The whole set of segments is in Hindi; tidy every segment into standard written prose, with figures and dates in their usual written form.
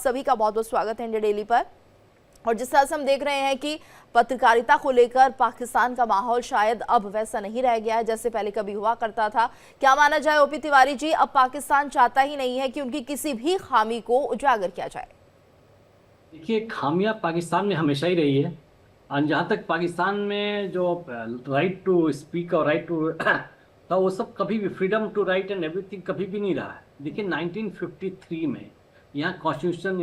सभी का बहुत बहुत स्वागत है इंडिया डेली पर। और जिस तरह से हम देख रहे हैं कि पत्रकारिता को लेकर पाकिस्तान का माहौल शायद अब वैसा नहीं रह गया है जैसे पहले कभी हुआ करता था। क्या माना जाए ओपी तिवारी जी, अब पाकिस्तान चाहता ही नहीं है कि उनकी किसी भी खामी को उजागर किया जाए? देखिए, खामियां पाकिस्तान में हमेशा ही रही है। और जहाँ तक पाकिस्तान में जो राइट टू स्पीक और राइट टू था, वो सब कभी भी freedom to write and everything कभी भी नहीं रहा है। देखिए, 1953 में यहाँ कॉन्स्टिट्यूशन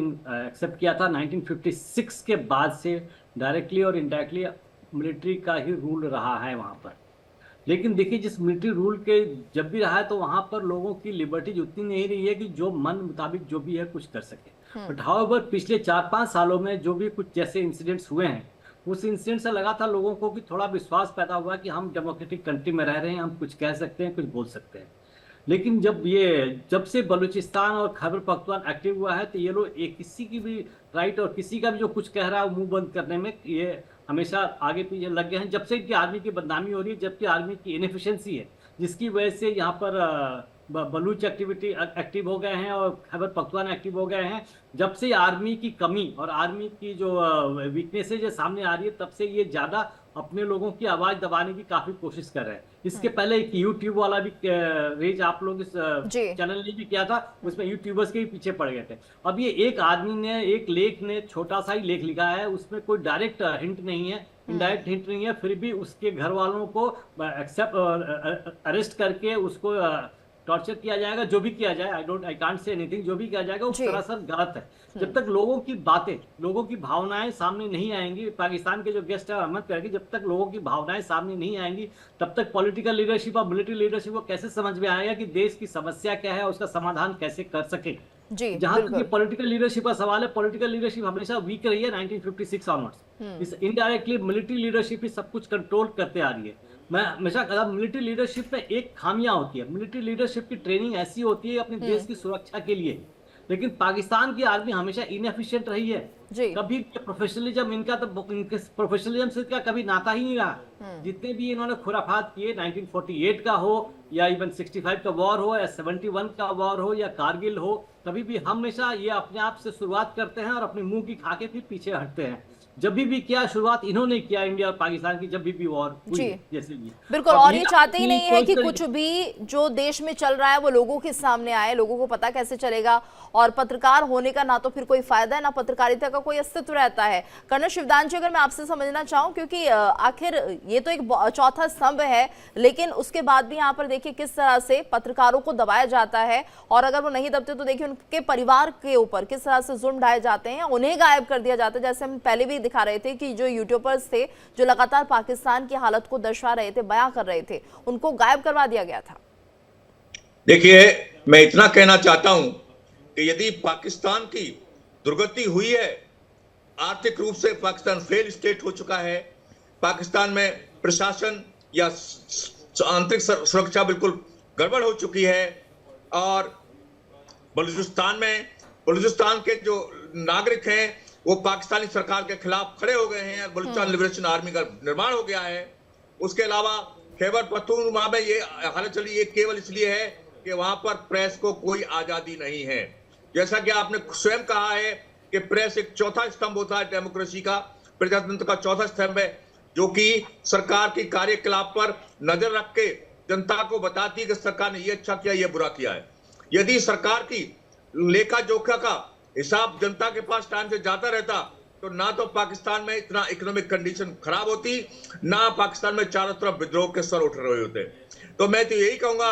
एक्सेप्ट किया था। 1956 के बाद से डायरेक्टली और इनडायरेक्टली मिलिट्री का ही रूल रहा है वहाँ पर। लेकिन देखिए, जिस मिलिट्री रूल के जब भी रहा है तो वहाँ पर लोगों की लिबर्टीज उतनी नहीं रही है कि जो मन मुताबिक जो भी है कुछ कर सके। बट हाउएवर पिछले 4-5 सालों में जो भी कुछ जैसे इंसिडेंट्स हुए हैं, उस इंसिडेंट से लगा था लोगों को कि थोड़ा विश्वास पैदा हुआ कि हम डेमोक्रेटिक कंट्री में रह रहे हैं, हम कुछ कह सकते हैं, कुछ बोल सकते हैं। लेकिन जब से बलूचिस्तान और खैबर पख्तूनख्वा एक्टिव हुआ है तो ये लोग किसी की भी राइट और किसी का भी जो कुछ कह रहा है मुंह बंद करने में ये हमेशा आगे पीछे लग गए हैं। जब से इनकी आर्मी की बदनामी हो रही है, जबकि आर्मी की इनएफिशिएंसी है, जिसकी वजह से यहाँ पर बलूच एक्टिव हो गए हैं और खैबर पख्तूनख्वा एक्टिव हो गए हैं। जब से आर्मी की कमी और आर्मी की जो वीकनेसेज सामने आ रही है, तब से ये ज़्यादा अपने लोगों की आवाज़ दबाने की काफ़ी कोशिश कर रहे हैं। इसके पहले एक यूट्यूब वाला भी रेज आप लोग इस चैनल ने भी किया था, उसमें यूट्यूबर्स के भी पीछे पड़ गए थे। अब ये एक आदमी ने एक लेख ने छोटा सा ही लेख लिखा है, उसमें कोई डायरेक्ट हिंट नहीं है, इनडायरेक्ट हिंट नहीं है, फिर भी उसके घर वालों को अरेस्ट करके उसको टॉर्चर किया जाएगा। जो भी किया जाए, आई कांट से एनीथिंग, जो भी किया जाएगा वो सरासर गलत है। जब तक लोगों की बातें, लोगों की भावनाएं सामने नहीं आएंगी, पाकिस्तान के जो गेस्ट है अहमद करेंगे, जब तक लोगों की भावनाएं सामने नहीं आएंगी तब तक पॉलिटिकल लीडरशिप और मिलिट्री लीडरशिप को कैसे समझ में आएगा कि देश की समस्या क्या है, उसका समाधान कैसे कर सके। जहां तक ये पॉलिटिकल लीडरशिप का सवाल है, पॉलिटिकल लीडरशिप हमेशा वीक रही है 1956 ऑनवर्ड्स। इस इनडायरेक्टली मिलिट्री लीडरशिप ही सब कुछ कंट्रोल करते आ रही है। मैं हमेशा कहा, मिलिट्री लीडरशिप में एक खामियां होती है। मिलिट्री लीडरशिप की ट्रेनिंग ऐसी होती है अपने देश की सुरक्षा के लिए, लेकिन पाकिस्तान की आर्मी हमेशा इनएफिशिएंट रही है। कभी प्रोफेशनलिज्म इनका इनके प्रोफेशनलिज्म से का कभी नाता ही नहीं रहा। जितने भी इन्होंने खुराफात किए, 1948 का हो या इवन 65 का वॉर हो या 71 का वॉर हो या कारगिल हो, कभी भी हमेशा ये अपने आप से शुरुआत करते हैं और अपने मुंह की खा के फिर पीछे हटते हैं। जब भी किया शुरुआत इन्होंने किया इंडिया और पाकिस्तान की, जब भी वॉर हुई जैसे भी। बिल्कुल, और ये चाहते ही नहीं है कि कुछ भी जो देश में चल रहा है वो लोगों के सामने आए। लोगों को पता कैसे चलेगा? और पत्रकार होने का ना तो फिर कोई फायदा है, ना पत्रकारिता का कोई अस्तित्व रहता है। कर्नल शिवदान जी, अगर मैं आपसे समझना चाहूँ, क्योंकि आखिर ये तो एक चौथा स्तंभ है, लेकिन उसके बाद भी यहाँ पर देखिए किस तरह से पत्रकारों को दबाया जाता है, और अगर वो नहीं दबते तो देखिए उनके परिवार के ऊपर किस तरह से जुल्म ढाए जाते हैं, उन्हें गायब कर दिया जाता है। जैसे हम पहले भी दिखा रहे थे कि जो यूट्यूबर्स थे जो लगातार पाकिस्तान की हालत को दर्शा रहे थे, बयां कर रहे थे, उनको गायब करवा दिया गया था। देखिए, मैं इतना कहना चाहता हूं कि यदि पाकिस्तान की दुर्गति हुई है, आर्थिक रूप से पाकिस्तान फेल स्टेट हो चुका है, पाकिस्तान में प्रशासन या आंतरिक सुरक्षा बिल्कुल गड़बड़ हो चुकी है, और बलूचिस्तान के जो नागरिक हैं वो पाकिस्तानी सरकार के खिलाफ खड़े हो गए हैं, बलूचिस्तान लिबरेशन आर्मी का निर्माण हो गया है। उसके अलावा खैबर पख्तूनख्वा में ये हालत चली, ये केवल इसलिए है कि वहां पर प्रेस को कोई आजादी नहीं है। जैसा कि आपने स्वयं कहा है कि प्रेस एक चौथा स्तंभ होता है डेमोक्रेसी का, प्रजातंत्र का चौथा स्तंभ है, जो कि सरकार की कार्यकलाप पर नजर रख के जनता को बताती है कि सरकार ने ये अच्छा किया, ये बुरा किया है। यदि सरकार की लेखा जोखा का हिसाब जनता के पास टाइम से जाता रहता तो ना तो पाकिस्तान में इतना इकोनॉमिक कंडीशन खराब होती, ना पाकिस्तान में चारों तरफ विद्रोह के स्वर उठ रहे होते। तो मैं तो यही कहूंगा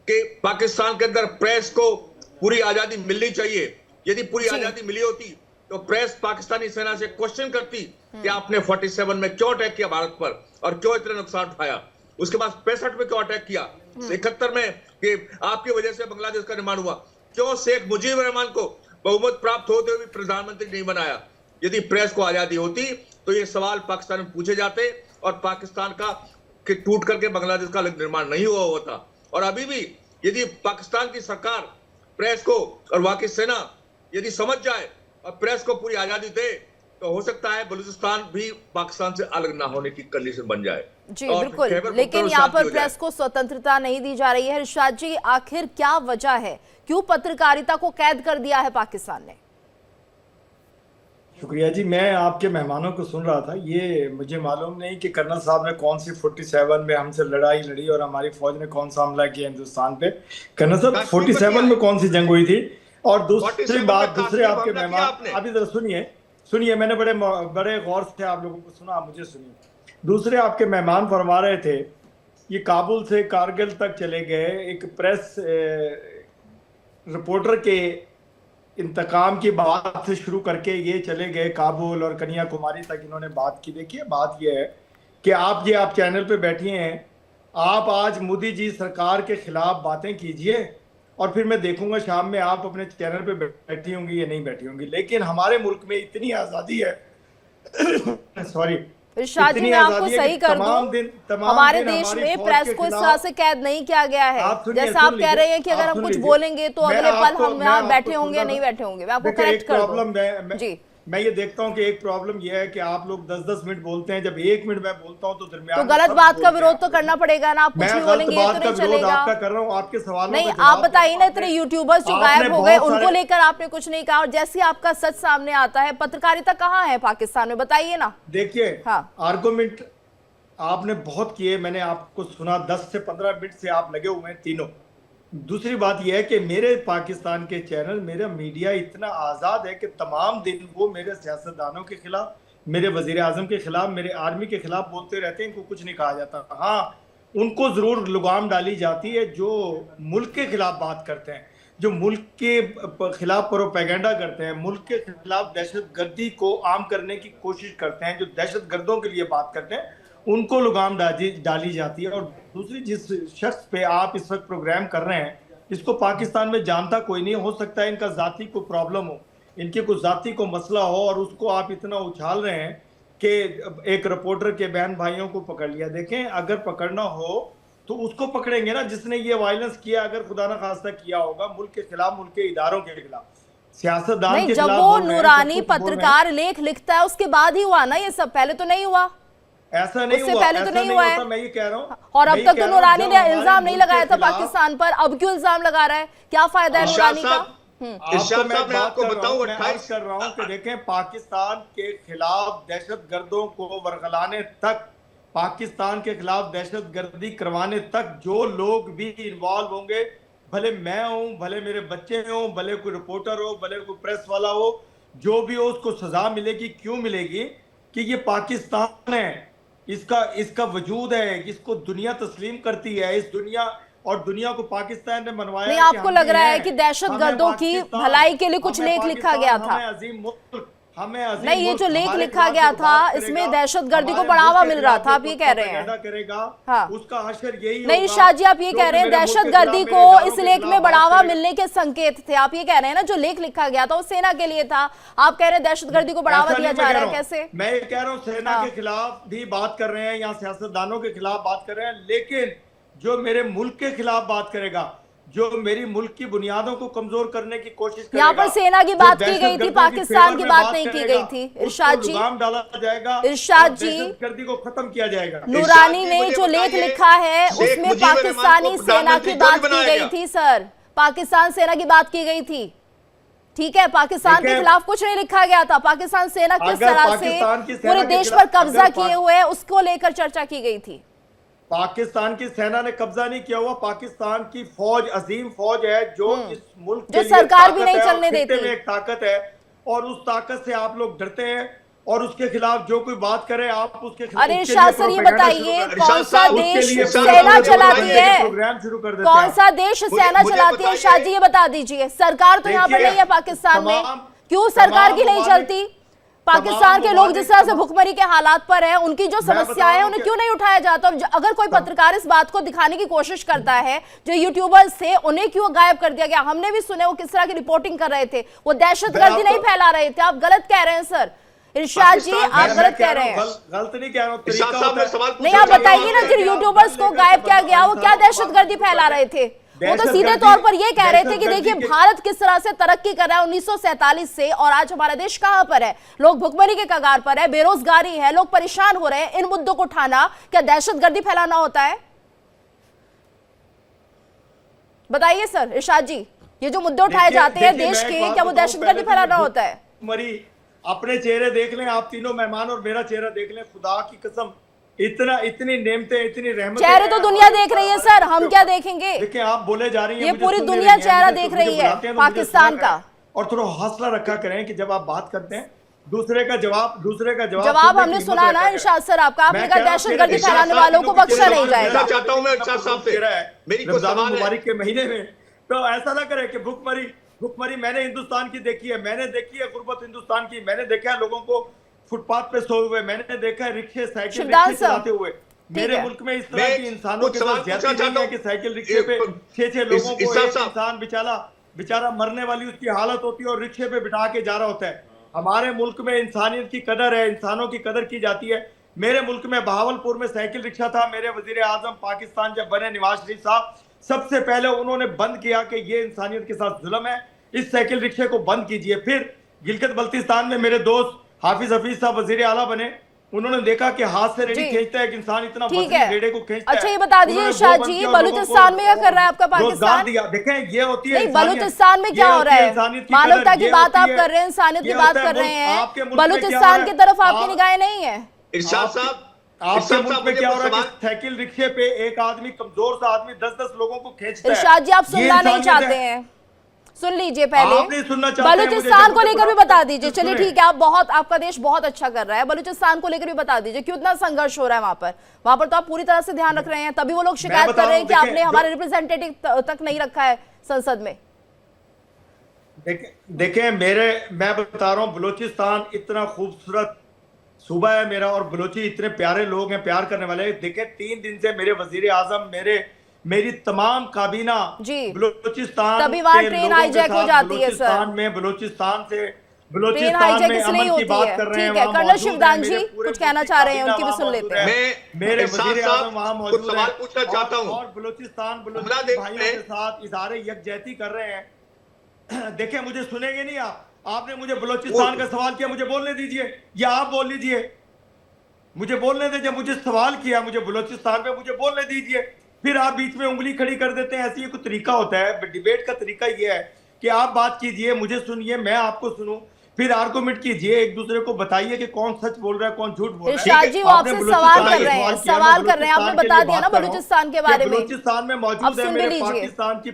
कि पाकिस्तान के अंदर प्रेस को पूरी आजादी मिलनी चाहिए। यदि पूरी आजादी मिली होती तो प्रेस पाकिस्तानी सेना से क्वेश्चन करती कि आपने 47 में क्यों अटैक किया भारत पर और क्यों इतना नुकसान उठाया, उसके बाद 65 में क्यों अटैक किया, 71 में कि आपकी वजह से बांग्लादेश का निर्माण हुआ, क्यों शेख मुजीबुर रहमान को बहुमत प्राप्त होते हुए भी प्रधानमंत्री नहीं बनाया। यदि प्रेस को आजादी होती तो ये सवाल पाकिस्तान में पूछे जाते और पाकिस्तान का टूट करके बांग्लादेश का निर्माण नहीं हुआ होता। और अभी भी यदि पाकिस्तान की सरकार प्रेस को और वहां की सेना यदि समझ जाए और प्रेस को पूरी आजादी दे तो हो सकता है बलूचिस्तान भी पाकिस्तान से अलग ना होने की कंडीशन बन जाए। जी बिल्कुल, लेकिन यहाँ पर प्रेस को स्वतंत्रता नहीं दी जा रही है। इरशाद जी, आखिर क्या वजह है, क्यों पत्रकारिता को कैद कर दिया है पाकिस्तान ने? शुक्रिया जी। मैं आपके मेहमानों को सुन रहा था, ये मुझे मालूम नहीं कि कर्नल साहब ने कौन सी 47 में हमसे लड़ाई लड़ी और हमारी फौज ने कौन सा हमला किया हिंदुस्तान पे। कर्नल साहब कश्मीर में 47 किया में है। कौन सी जंग हुई थी? और दूसरी 47 में बात, दूसरे कश्मीर आपके हमला किया मेहमान, आपने। अभी जरा सुनिए सुनिए, मैंने बड़े बड़े गौर से आप लोगों को सुना, मुझे सुनिए। दूसरे आपके मेहमान फरमा रहे थे ये काबुल से कारगिल तक चले गए, एक प्रेस रिपोर्टर के इंतकाम की बात से शुरू करके ये चले गए काबुल और कन्याकुमारी तक इन्होंने बात की। देखिए बात ये है कि आप चैनल पे बैठी हैं, आप आज मोदी जी सरकार के खिलाफ बातें कीजिए और फिर मैं देखूंगा शाम में आप अपने चैनल पे बैठी होंगी या नहीं बैठी होंगी। लेकिन हमारे मुल्क में इतनी आज़ादी है सॉरी इरशाद जी, इतनी मैं आपको आज़ादी है सही कि कर तमाम दूं, दिन हमारे देश हमारी में फौज प्रेस के को इस खिलाफ- तरह से कैद नहीं किया गया है। आप सुनिए, जैसा आप सुन कह रहे हैं कि लीजिए, अगर आप हम सुन कुछ लीजिए। बोलेंगे तो मैं अगले पल आपको- हम मैं यहाँ आपको बैठे होंगे या सुनना- नहीं बैठे होंगे। मैं आपको देखिए, करेक्ट एक कर प्रॉब्लम दूं जी। मैं ये देखता हूँ कि एक प्रॉब्लम ये है कि आप लोग 10-10 मिनट बोलते हैं, जब 1 मिनट मैं बोलता हूँ तो दरमियान तो में गलत सब बात का बोलते हैं विरोध तो आप करना लोग। पड़ेगा ना, आप कुछ मैं भी गलत बोलेंगे ये बात तो का नहीं विरोध चलेगा। आपका कर रहा हूँ, आपके सवालों नहीं, का आप जवाब बताइए ना, आपने- इतने यूट्यूबर्स जो आपने गायब हो गए बहुत उनको सारे- लेकर आपने कुछ नहीं कहा, और जैसे आपका सच सामने आता है, पत्रकारिता कहाँ है पाकिस्तान में, बताइए ना। देखिए, हाँ। आर्गुमेंट आपने बहुत किए, मैंने आपको सुना, 10 से 15 मिनट से आप लगे हुए हैं तीनों। दूसरी बात यह है कि मेरे पाकिस्तान के चैनल, मेरा मीडिया इतना आज़ाद है कि तमाम दिन वो मेरे सियासतदानों के खिलाफ, मेरे वजीर आजम के खिलाफ, मेरे आर्मी के खिलाफ बोलते रहते हैं, इनको कुछ नहीं कहा जाता। हाँ, उनको जरूर लगाम डाली जाती है जो मुल्क के खिलाफ बात करते हैं, जो मुल्क के खिलाफ प्रोपेगेंडा करते हैं, मुल्क के खिलाफ दहशतगर्दी को आम करने की कोशिश करते हैं, जो दहशतगर्दों के लिए बात करते हैं, उनको लगाम डाली जाती है। और दूसरी, जिस शख्स पे आप इस वक्त प्रोग्राम कर रहे हैं, इसको पाकिस्तान में जानता कोई नहीं, हो सकता है इनका जाति को प्रॉब्लम हो, इनके कुछ जाति को मसला हो, और उसको आप इतना उछाल रहे हैं कि एक रिपोर्टर के बहन भाइयों को पकड़ लिया। देखें, अगर पकड़ना हो तो उसको पकड़ेंगे ना जिसने ये वायलेंस किया, अगर खुदा न खास्ता किया होगा मुल्क के खिलाफ, मुल्क के इदारों के खिलाफ, सियासतदान नहीं, के जब खिलाफ वो बोल रहे हैं, नूरानी सब कुछ बोल रहे हैं। पत्रकार लेख लिखता है उसके बाद ही हुआ ना ये सब, पहले तो नहीं हुआ। ऐसा नहीं उससे हुआ, पहले तो ऐसा नहीं हुआ है। होता, मैं ये कह रहा हूँ। और अब मैं ये तक कह तो रहा हूँ, नूरानी जब ने हमारे इल्जाम नहीं मुल्क के लगाया था खिलाफ- पाकिस्तान पर, अब क्यों इल्जाम लगा रहा है, क्या फायदा है इरशाद नूरानी का? साहब, इरशाद साहब, मैं आपको बताऊं, मैं अर्ज कर रहा हूं कि देखें, पाकिस्तान के खिलाफ दहशतगर्दों को वरगलाने तक, पाकिस्तान के खिलाफ दहशतगर्दी करवाने तक जो लोग भी इन्वॉल्व होंगे, भले मैं हूं, भले मेरे बच्चे हों, भले कोई रिपोर्टर हो, भले कोई प्रेस वाला हो, जो भी हो, उसको सजा मिलेगी। क्यों मिलेगी? कि ये पाकिस्तान है, इसका वजूद है, इसको दुनिया तस्लीम करती है, इस दुनिया और दुनिया को पाकिस्तान ने मनवाया। नहीं, कि आपको हम लग भी रहा है हैं। कि दहशतगर्दों हमें की पाकिस्तान- भलाई के लिए कुछ हमें लेख लिखा गया था। हमें अजीम मुल्क, हमें अजीम नहीं, ये मुल्क, जो लेख हमारे लिखा खिलाफ गया जो था बात इसमें करेगा, दहशतगर्दी को हमारे बढ़ावा मुल्क के मिल रहा खिलाफ था, आप जो ये कह रहे हैं। प्रोपेगेंडा करेगा, हाँ। उसका असर यही नहीं, होगा। इरशाद जी, आप ये जो कह रहे हैं मेरे मुल्क के दहशतगर्दी खिलाफ, को मेरे इदारों इस के लेख खिलाफ में बात बढ़ावा करेगा। मिलने के संकेत थे, आप ये कह रहे हैं ना, जो लेख लिखा गया था वो सेना के लिए था, आप कह रहे हैं दहशतगर्दी को बढ़ावा ऐसा दिया नहीं जा मैं रहा कह है, रहा हूं। कैसे? मैं ये कह रहा हूँ सेना हाँ। के खिलाफ भी बात कर रहे हैं या सियासतदानों के खिलाफ बात कर रहे हैं, लेकिन जो मेरे मुल्क के खिलाफ बात करेगा, जो मेरी मुल्क की बुनियादों को कमजोर करने की कोशिश करेगा, यहाँ पर सेना की जो बात की गई थी, दहशतगर्दों पाकिस्तान फेवर की में बात नहीं की करेगा, गई थी। उसको इरशाद जी, लगाम डाला जाएगा, इरशाद और जी, दहशतगर्दी को खत्म किया जाएगा। नूरानी जी, ने मुझे जो लेख बताइए, लिखा है शेख उसमें मुजीबुर रहमान पाकिस्तानी को सेना की प्रधानमंत्री बात क्यों की नहीं गई बनाया थी सर, पाकिस्तान सेना की बात की गई थी, ठीक है, पाकिस्तान के देखिए, खिलाफ कुछ नहीं लिखा गया था। पाकिस्तान सेना किस अगर तरह से पाकिस्तान की सेना पूरे के देश खिलाफ- पर कब्जा अगर किए हुए है उसको लेकर चर्चा की गई थी। पाकिस्तान की सेना ने कब्जा नहीं किया हुआ, पाकिस्तान की फौज अजीम फौज है जो इस मुल्क जो के लिए सरकार भी ताकत नहीं है, और चलने खित्ते देती। में एक ताकत है, और उस ताकत से आप लोग डरते हैं, और उसके खिलाफ जो कोई बात करे आप उसके खिलाफ। अरे इरशाद सर, ये बताइए कौन सा साहब, देश उसके लिए सेना चलाती है, प्रोग्राम शुरू कर देते कौन हैं। सा देश सेना मुझे चलाती है? बताइए। इरशाद जी, ये बता दीजिए, सरकार तो यहाँ पर देखिए, नहीं है पाकिस्तान में, तमाम- क्यों सरकार की नहीं तमाम चलती? पाकिस्तान के लोग जिस तरह से तमाम- भुखमरी के हालात पर हैं, उनकी जो मैं बता समस्याएं हैं रहा हूं उन्हें कि- क्यों नहीं उठाया जाता? और अगर कोई पत्रकार इस बात को दिखाने की कोशिश करता है, जो यूट्यूबर्स थे उन्हें क्यों गायब कर दिया गया? हमने भी सुने वो किस तरह की रिपोर्टिंग कर रहे थे, वो दहशतगर्दी नहीं फैला रहे थे। आप गलत कह रहे हैं सर, इरशाद जी, आप गलत कह रहे हैं। गलत नहीं कह रहा हूं, इरशाद तरीका साहब होता ने है। सवाल नहीं, पूछा, आप बताइए ना, जवाब जिन दीजिए। यूट्यूबर्स को गायब किया गया वो क्या दहशतगर्दी फैला रहे थे? वो तो सीधे तौर पर ये कह रहे थे कि देखिए भारत किस तरह से तरक्की कर रहा है 1947 से, और आज हमारा देश कहां पर है, लोग भुखमरी के कगार पर है, बेरोजगारी है, लोग परेशान हो रहे हैं। इन मुद्दों को उठाना क्या दहशतगर्दी फैलाना होता है? बताइए सर इरशाद जी, ये जो मुद्दे उठाए जाते हैं देखिए, देश मैं एक के, बात क्या वो बताऊं, दहशतगर्दी पहले फैलाना तो होता है? भुखमरी अपने चेहरे देख लें आप तीनों मेहमान और मेरा चेहरा देख लें, खुदा की कसम इतनी नेमतें, इतनी रहमतें। चेहरे तो दुनिया देख रही है सर, हम क्या देखेंगे? देखिए आप बोले जा रही हैं, ये मुझे पूरी सुन नहीं दुनिया रही हैं, चेहरा मुझे देख तो रही मुझे है बुलाते हैं तो मुझे पाकिस्तान सुना का। करें और थोड़ा हौसला रखा करें कि जब आप बात करते हैं दूसरे का जवाब जवाब हमने सुना ना इरशाद सर आपका, आपने कहा दहशतगर्दी फैलाने वालों को बख्शा नहीं जाएगा। चाहता हूं मैं इरशाद साहब से, मेरी कोई सवाल है मुबारक के महीने में तो ऐसा ना करे कि भुखमरी मैंने हिंदुस्तान की देखी है, मैंने देखी है गुर्बत हिंदुस्तान की, मैंने देखा है लोगों को फुटपाथ पे सोए हुए, मैंने देखा है रिक्शे साइकिल रिक्शे चलाते हुए। मेरे मुल्क में इस तरह की इंसानों के साथ ज्यादती नहीं है कि साइकिल रिक्शे पे 6 लोगों को एक इंसान बेचारा मरने वाली उसकी हालत होती है और रिक्शे पे बिठा के जा रहा होता है। हमारे मुल्क में इंसानियत की कदर है, इंसानों की कदर की जाती है। मेरे मुल्क में बहावलपुर में साइकिल रिक्शा था, मेरे वजीर आजम पाकिस्तान जब बने नवाज शरीफ साहब, सबसे पहले उन्होंने बंद किया कि ये इंसानियत के साथ जुल्म है, इस साइकिल रिक्शे को बंद कीजिए। फिर गिलगित बल्तिस्तान में मेरे दोस्त हाफिज हफीज साहब वजीर आला बने, उन्होंने देखा कि हाथ से रेडी खींचता है, एक इंसान इतना रेडे को खींचता है। अच्छा ये बता दीजिए शाह जी, बलूचिस्तान में क्या कर रहा है आपका पाकिस्तान? देखें ये होती है, बलूचिस्तान में क्या हो रहा है? मानवता की बात आप कर रहे हैं, इंसानियत की बात कर रहे हैं, बलूचिस्तान की तरफ आपकी निगाहें नहीं है? इरशाद साहब, आपके मुल्क में क्या हो रहा है कि साइकिल रिक्शे पे एक आदमी, कमजोर सा आदमी 10-10 लोगों को खींचता है। इरशाद जी आप सुनना नहीं चाहते हैं, सुन लीजिए पहले, बलूचिस्तान को लेकर भी बता दीजिए। चलिए ठीक है, आप बहुत, आपका देश बहुत अच्छा कर रहा है, बलूचिस्तान को लेकर भी बता दीजिए क्यों इतना संघर्ष हो रहा है वहां पर तो आप पूरी तरह से ध्यान रख रहे हैं, तभी वो लोग शिकायत कर रहे हैं कि आपने हमारे रिप्रेजेंटेटिव तक नहीं रखा है संसद में। देखें मैं बता रहा हूँ, बलूचिस्तान इतना खूबसूरत सूबा है मेरा और बलोची इतने प्यारे लोग हैं, प्यार करने वाले। देखें 3 दिन से मेरे वजीर आजम, मेरी तमाम काबीना बलूचिस्तान, तभी वहां ट्रेन हाईजैक हो जाती है सर। बलूचिस्तान हाईजैक इसलिए होती है। ठीक है, कर्नल शिवदान जी कुछ कहना चाह रहे हैं, उनकी भी सुन लेते हैं। मेरे वजीर आजम वहां मौजूद सवाल पूछना चाहता हूं और बलूचिस्तान भाइयों के साथ इज़हार यकजहती कर रहे हैं। देखें मुझे सुनेंगे नहीं आपने मुझे बलूचिस्तान का सवाल किया, मुझे बोलने दीजिए या आप बोल लीजिए, मुझे बोलने दीजिए। मुझे सवाल किया मुझे बलूचिस्तान पे, मुझे बोलने दीजिए, फिर आप बीच में उंगली खड़ी कर देते हैं। ऐसी कोई तरीका होता है? डिबेट का तरीका ये है कि आप बात कीजिए, मुझे सुनिए, मैं आपको सुनूं, फिर आर्गुमेंट कीजिए, एक दूसरे को बताइए कि कौन सच बोल रहा है कौन झूठ बोल रहा है। इरशाद जी वो आपसे सवाल कर रहे हैं, आपने बता दिया ना बलूचिस्तान के बारे में। बलूचिस्तान में मौजूद है, मेरे पाकिस्तान की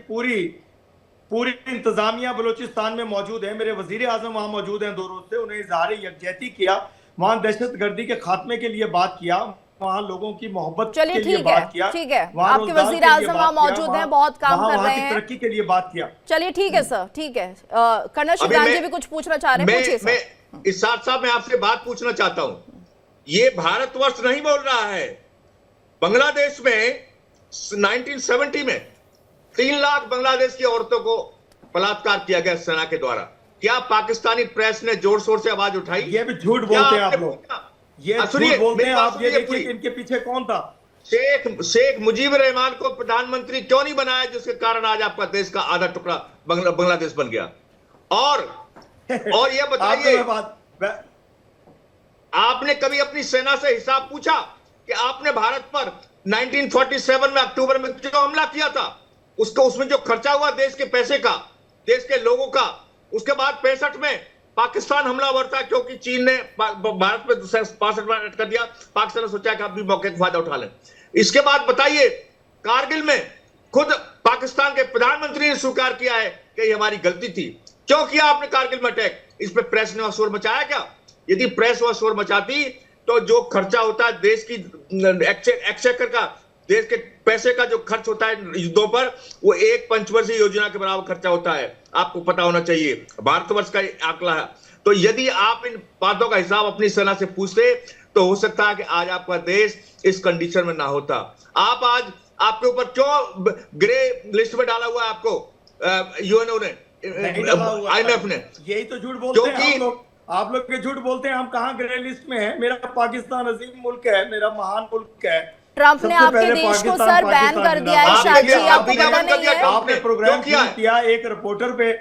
पूरी इंतजामिया बलूचिस्तान में मौजूद है, मेरे वजीर आजम वहां मौजूद हैं 2 रोज से। उन्हें इज़हार यकजहती किया, वहां दहशतगर्दी के खात्मे के लिए बात किया, वहां लोगों की मोहब्बत के लिए बात किया। ठीक है, आपके वजीर आजम वहां मौजूद हैं, बहुत काम कर रहे हैं, तरक्की के लिए बात किया। चलिए ठीक है सर, ठीक है। कर्नल शिवदान जी भी कुछ पूछना चाह रहे हैं, पूछिए। इरशाद साहब मैं आपसे बात पूछना चाहता हूं, ये भारतवर्ष नहीं बोल रहा है। बांग्लादेश में 1970 में 3 लाख बांग्लादेश की औरतों को बलात्कार किया गया सेना के द्वारा। क्या पाकिस्तानी प्रेस ने जोर शोर से आवाज उठाई? ये भी झूठ बोलते हैं आप लोग, ये झूठ बोलते हैं आप। ये देखिए इनके पीछे कौन था। शेख मुजीब रहमान को प्रधानमंत्री क्यों नहीं बनाया, जिसके कारण आज आपका देश का आधा टुकड़ा बांग्लादेश बन गया। और ये बताइए, आपने कभी अपनी सेना से हिसाब पूछा कि आपने भारत पर 1947 में अक्टूबर में जो हमला किया था, उसमें जो खर्चा हुआ देश के पैसे का, देश के लोगों का। उसके बाद 65 में पाकिस्तान हमलावर था क्योंकि चीन ने भारत में 65 बार कर दिया, पाकिस्तान ने सोचा कि अपनी मौके का फायदा उठा लें। इसके बाद बताइए, कारगिल में खुद पाकिस्तान के प्रधानमंत्री ने स्वीकार किया है कि ये हमारी गलती थी। क्यों किया आपने कारगिल में अटैक? इस पे प्रेस ने शोर मचाया क्या? यदि प्रेस वह शोर मचाती तो जो खर्चा होता है देश की एक्सचेकर का, देश के पैसे का जो खर्च होता है युद्धों पर, वो एक पंचवर्षीय योजना के बराबर खर्चा होता है। आपको पता होना चाहिए, भारतवर्ष का आंकड़ा है। तो यदि आप इन बातों का हिसाब अपनी सेना से पूछते तो हो सकता है कि आज आपका देश इस कंडीशन में ना होता। आप आज, आपके ऊपर क्यों ग्रे लिस्ट में डाला हुआ है आपको यूएनओ ने, IMF ने? यही तो झूठ बोलते हैं आप लोग के झूठ बोलते हैं। हम कहाँ ग्रे लिस्ट में है? मेरा पाकिस्तान अजीम मुल्क है, मेरा महान मुल्क है। ट्रंप ने आपके देश को सर बैन कर दिया है। शाह जी आपको पता नहीं है? आपने प्रोग्राम किया एक रिपोर्टर पे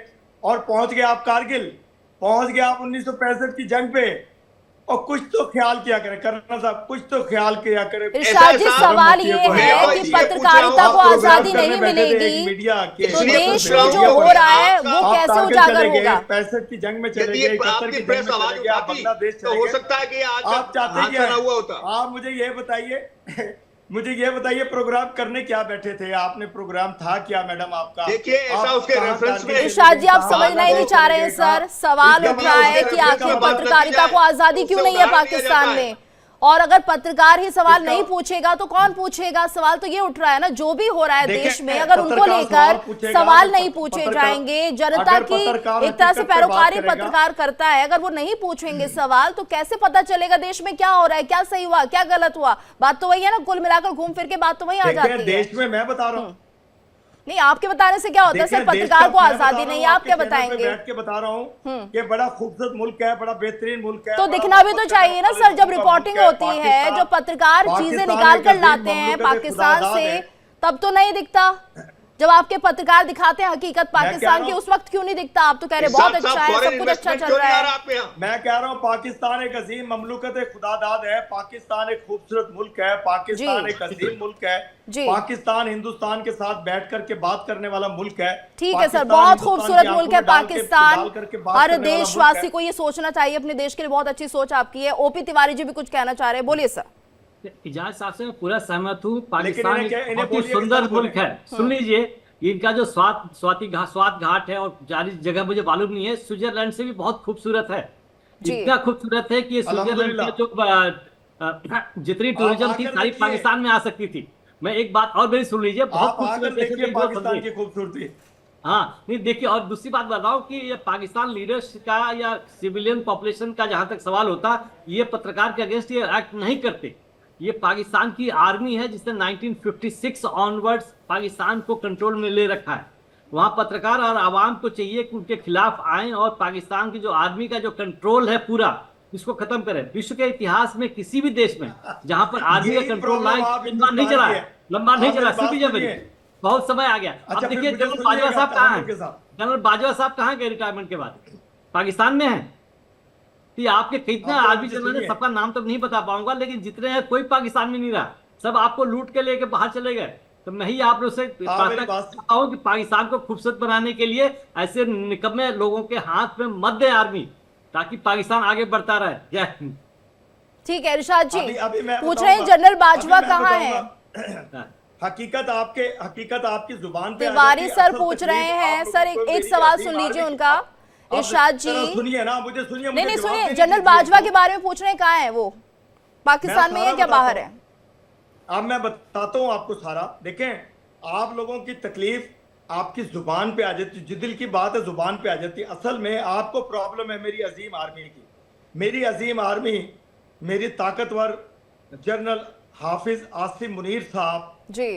और पहुंच गए आप कारगिल, पहुंच गए आप 1965 की जंग पे, और कुछ तो ख्याल किया करें, कर्नल साहब कुछ तो ख्याल किया करें। इरशाद जी, सवाल ये है कि पत्रकारिता को आजादी नहीं मिलेगी तो देश में जो हो रहा है वो कैसे उजागर होगा? 65 की जंग में चले यदि गए, 71 की आपकी जंग प्रेस में आवाज चले गए, आप उठाती बांग्लादेश तो चले हो गए। सकता है कि आज आप चाहते हादसा ना हुआ होता। आप मुझे ये बताइए मुझे ये बताइए प्रोग्राम करने क्या बैठे थे? आपने प्रोग्राम था क्या मैडम आपका? देखिए, ऐसा उसके रेफरेंस में इरशाद जी, आप समझना ही नहीं चाह रहे हैं सर। सवाल उठ रहा है कि आखिर पत्रकारिता को आजादी क्यों नहीं है पाकिस्तान में, और अगर पत्रकार ही सवाल नहीं पूछेगा तो कौन पूछेगा? सवाल तो ये उठ रहा है ना, जो भी हो रहा है देश में अगर उनको लेकर सवाल नहीं पूछे जाएंगे, जनता की एक तरह से पैरोकारी पत्रकार करता है, अगर वो नहीं पूछेंगे सवाल तो कैसे पता चलेगा देश में क्या हो रहा है, क्या सही हुआ, क्या गलत हुआ? बात तो वही है ना, कुल मिलाकर घूम फिर के बात तो वही आ जाती है। देश में मैं बता रहा हूँ, नहीं आपके बताने से क्या होता है सर? पत्रकार को आजादी नहीं है, आप क्या बताएंगे? बैठ के बता रहा हूँ कि बड़ा खूबसूरत मुल्क है, बड़ा बेहतरीन मुल्क है, तो दिखना भी तो चाहिए ना सर, जब रिपोर्टिंग होती है, जो पत्रकार चीजें निकाल कर लाते हैं पाकिस्तान से, तब तो नहीं दिखता। जब आपके पत्रकार दिखाते हैं हकीकत पाकिस्तान की, उस वक्त क्यों नहीं दिखता? आप तो कह रहे बहुत अच्छा है, सब कुछ अच्छा चल रहा है। मैं कह रहा हूँ पाकिस्तान एक अजीम ममलुकत खुदादाद है, पाकिस्तान एक खूबसूरत मुल्क है, पाकिस्तान एक अजीम मुल्क है, पाकिस्तान हिंदुस्तान के साथ बैठ करके बात करने वाला मुल्क है। ठीक है सर, बहुत खूबसूरत मुल्क है पाकिस्तान। हर देशवासी को ये सोचना चाहिए, अपने देश के लिए बहुत अच्छी सोच आपकी है। ओपी तिवारी जी भी कुछ कहना चाह रहे हैं, बोलिए सर। इजाज साहब से मैं पूरा सहमत हूँ। पाकिस्तान एक बहुत ही सुंदर मुल्क है। सुन लीजिए, इनका जो स्वात घाट है और जारी जगह मुझे मालूम नहीं है, स्विट्जरलैंड से भी बहुत खूबसूरत है। इतना खूबसूरत है कि स्विट्जरलैंड में जो जितनी टूरिज्म थी सारी पाकिस्तान में आ सकती थी। मैं एक बात और मेरी सुन लीजिए, बहुत खूबसूरत खूबसूरती। हाँ नहीं देखिए, और दूसरी बात बताओ कि ये पाकिस्तान लीडर्स का या सिविलियन पॉपुलेशन का जहां तक सवाल होता, ये पत्रकार के अगेंस्ट ये एक्ट नहीं करते। ये पाकिस्तान की आर्मी है जिसने 1956 ऑनवर्ड्स पाकिस्तान को कंट्रोल में ले रखा है। वहां पत्रकार और आवाम को चाहिए कि उनके खिलाफ आए और पाकिस्तान की जो आर्मी का जो कंट्रोल है पूरा, इसको खत्म करें। विश्व के इतिहास में किसी भी देश में जहां पर आर्मी का कंट्रोल लंबा नहीं चला है, बहुत समय आ गया। अब देखिए जनरल बाजवा साहब कहाँ हैं? जनरल बाजवा साहब कहाँ गए रिटायरमेंट के बाद? पाकिस्तान में है। तो आपके कितने आर्मी जनरल है, सबका नाम तो नहीं बता पाऊंगा, लेकिन जितने हैं कोई पाकिस्तान में नहीं रहा, सब आपको लूट के लेके बाहर चले गए। तो मैं ही आप लोग से प्रार्थना करता हूं कि पाकिस्तान को खूबसूरत बनाने के लिए ऐसे निकम्मे लोगों के हाथ में मत दे आर्मी, ताकि पाकिस्तान आगे बढ़ता रहे। जय हिंद। ठीक है इरशाद जी, पूछ रहे हैं जनरल बाजवा कहाँ है? हकीकत आपकी जुबान पे तिवारी सर पूछ रहे हैं। सर एक सवाल सुन लीजिए उनका। इरशाद जी सुनिए ना, मुझे सुनिए। नहीं सुनिए, जनरल बाजवा के बारे में पूछ रहे हैं, कहाँ है वो? पाकिस्तान में है क्या बाहर है? अब मैं बताता हूँ आपको सारा। देखें, आप लोगों की तकलीफ आपकी जुबान पे आ जाती, जो दिल की बात है जुबान पे आ जाती। असल में आपको प्रॉब्लम है मेरी अजीम आर्मी की। मेरी अजीम आर्मी, मेरी ताकतवर जनरल हाफिज आसिम मुनीर साहब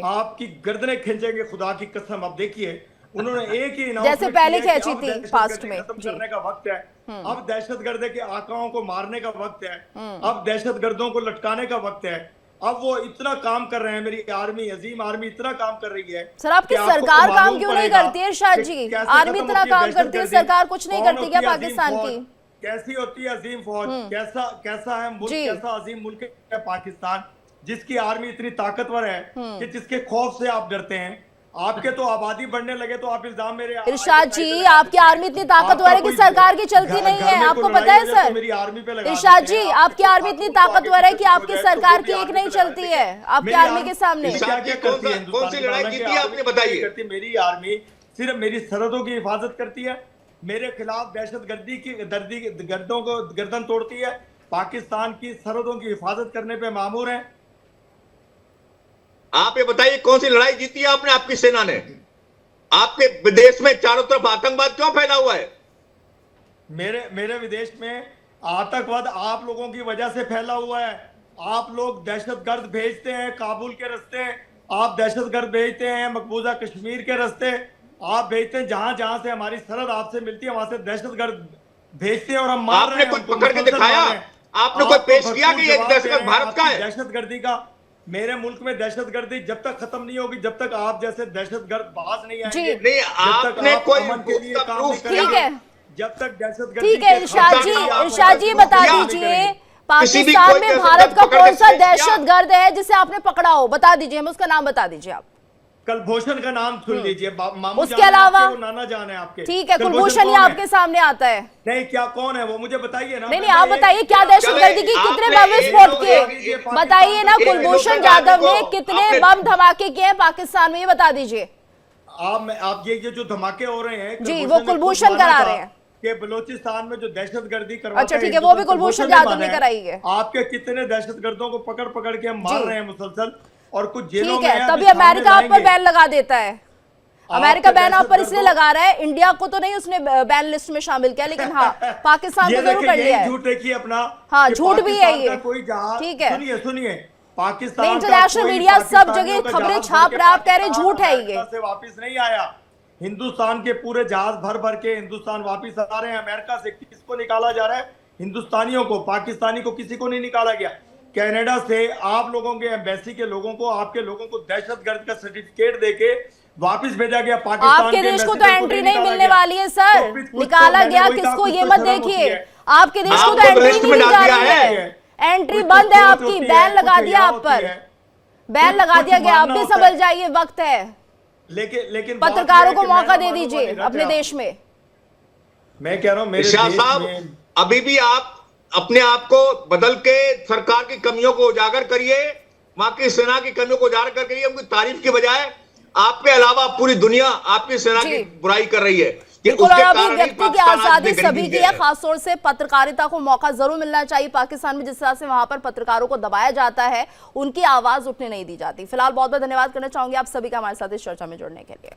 आपकी गर्दनें खींचेंगे, खुदा की कसम। अब देखिए, उन्होंने एक ही जैसे पहले खींची थी पास्ट में, खत्म करने का वक्त है। अब दहशतगर्द के आकाओं को मारने का वक्त है। अब दहशतगर्दों को लटकाने का वक्त है। अब वो इतना काम कर रहे हैं, मेरी आर्मी, अजीम आर्मी इतना काम कर रही है। सर आपकी सरकार काम क्यों नहीं करती है इरशाद जी? आर्मी इतना काम करती है, सरकार कुछ नहीं करती क्या पाकिस्तान की? कैसी होती है अजीम फौज? कैसा है मुल्क, कैसा अजीम मुल्क है पाकिस्तान, जिसकी आर्मी इतनी ताकतवर है कि जिसके खौफ से आप डरते हैं। आपके तो आबादी बढ़ने लगे तो आप इल्जाम मेरे। इरशाद जी, आपकी आर्मी इतनी ताकतवर है कि सरकार की चलती नहीं है, आपको पता है सर? मेरी आर्मी पे लगा। इरशाद जी, आपकी आर्मी इतनी ताकतवर है कि आपकी सरकार की एक नहीं चलती है आपकी आर्मी के सामने। क्या क्या करती है? कौन सी लड़ाई जीती है आपने बताइए? मेरी आर्मी सिर्फ मेरी सरहदों की हिफाजत करती है, मेरे खिलाफ दहशतगर्दी की गर्दों को गर्दन तोड़ती है, पाकिस्तान की सरहदों की हिफाजत करने पे मामूर है। आप ये बताइए, कौन सी लड़ाई जीती है आपने, आपकी सेना ने? आपके विदेश में चारों तरफ आतंकवाद क्यों फैला हुआ है? मेरे विदेश में आतंकवाद आप लोगों की वजह से फैला हुआ है। आप लोग दहशतगर्द भेजते हैं काबुल के रास्ते, आप दहशतगर्द भेजते हैं मकबूजा कश्मीर के रास्ते, आप भेजते हैं जहां जहां से हमारी सरहद आपसे मिलती है वहां से दहशतगर्द भेजते हैं और हम मार रहे हैं। आपने कुछ पकड़ के दिखाया? आपने कोई पेश किया कि ये दहशतगर्द भारत का है? दहशतगर्दी का मेरे मुल्क में दहशतगर्दी जब तक खत्म नहीं होगी, जब तक आप जैसे दहशतगर्द बाज नहीं आएंगे, नहीं आपने कोई के लिए काम नहीं ठीक है, जब तक दहशतगर्दी। ठीक है इरशाद जी बता दीजिए, पाकिस्तान कोई में दहशतगर्द भारत का पकड़ कौन के सा पेश किया? दहशतगर्द है जिसे आपने पकड़ा हो, बता दीजिए, हमें उसका नाम बता दीजिए आप। कुलभूषण का नाम सुन लीजिए, मामू उसके जान है अलावा? आपके, वो नाना जान है आपके। ठीक है, कुलभूषण कुलभूषण ही कौन है? आपके सामने आता है। नहीं, क्या कौन है वो मुझे बताइए ना। नहीं, आप बताइए क्या दहशतगर्दी की, कितने बम विस्फोट किए, बताइए ना। कुलभूषण जाधव ने कितने बम धमाके किए हैं पाकिस्तान में, ये बता दीजिए। आप ये जो धमाके हो रहे हैं जी, वो कुलभूषण करा रहे हैं कि बलूचिस्तान में जो दहशतगर्दी करवाता अच्छा, है, ठीक है, वो भी कुलभूषण जाधव ने माना है। कराई है। आपके कितने दहशतगर्दों को पकड़ पकड़ के हम मार जी। रहे हैं मुसलसल, और कुछ जेलों ठीक में है, हैं, तभी अभी सामने अमेरिका आप पर लाएंगे। बैन लगा देता है। अमेरिका आपके बैन आप पर इसलिए दहशतगर्दों- लगा रहा है, इंडिया को तो नहीं उसने बैन लिस्ट में शामिल किया, लेकिन हाँ पाकिस्तान ये को जरूर देखिए, कर लिया यही है। झूठ देखिए अपना। हाँ, कि झूठ भी है पाकिस्तान ये। का कोई जहाज, ठीक है। सुनिए सुनिए, पाकिस्तान नहीं, का इंटरनेशनल कोई मीडिया सब पाकिस्तानियों जगह का खबरें जहाज छाप भर के रहा है, आप कह रहे हैं पाकिस्तान झूठ है ये। अमेरिका से वापस नहीं आया। हिंदुस्तान के पूरे जहाज भर भर के हिंदुस्तान वापस आ रहे हैं। अमेरिका से किसको निकाला जा रहा है? हिंदुस्तानियों को। पाकिस्तानी को किसी को नहीं निकाला गया। कनाडा से आप लोगों के एम्बेसी के लोगों को, आपके लोगों को दहशतगर्द का सर्टिफिकेट देके वापस भेजा गया। पाकिस्तान आपके के देश को तो एम्बेसडर एंट्री नहीं निकाला मिलने गया। वाली है सर, तो कुछ निकाला मैंने गया वही कहा, किसको कुछ ये तो मत शर्म होती देखिए। है। आपके देश को तो आपको एंट्री लिस्ट नहीं में दी डाल जा दिया रही है। है, एंट्री कुछ बंद है सोच आपकी, होती बैन है, लगा कुछ दिया यहाँ आप होती पर, है। बैन लगा कुछ दिया गया। आप मानना भी होता समझ है। जाइए, वक्त है, लेकिन पत्रकारों को बात यह है कि मौका मैं दे ना दीजिए मानूं, अपने रख देश में। मैं कह रहा हूं मेरे शाह देश साहब, में अभी भी आप अपने आप को बदल के सरकार की कमियों को उजागर करिए, वहां की सेना की कमियों को उजागर करिए। उनकी तारीफ के बजाय आपके अलावा पूरी दुनिया आपकी सेना जी। की बुराई कर रही है कि बिल्कुल, और उसके अभी कारण ही व्यक्ति की पाकिस्तान आज आजादी इतनी सभी गरीबी की में है, खासतौर से पत्रकारिता को मौका जरूर मिलना चाहिए। पाकिस्तान में जिस तरह से वहां पर पत्रकारों को दबाया जाता है, उनकी आवाज उठने नहीं दी जाती। फिलहाल बहुत बहुत धन्यवाद करना चाहूंगी आप सभी का हमारे साथ इस चर्चा में जुड़ने के लिए।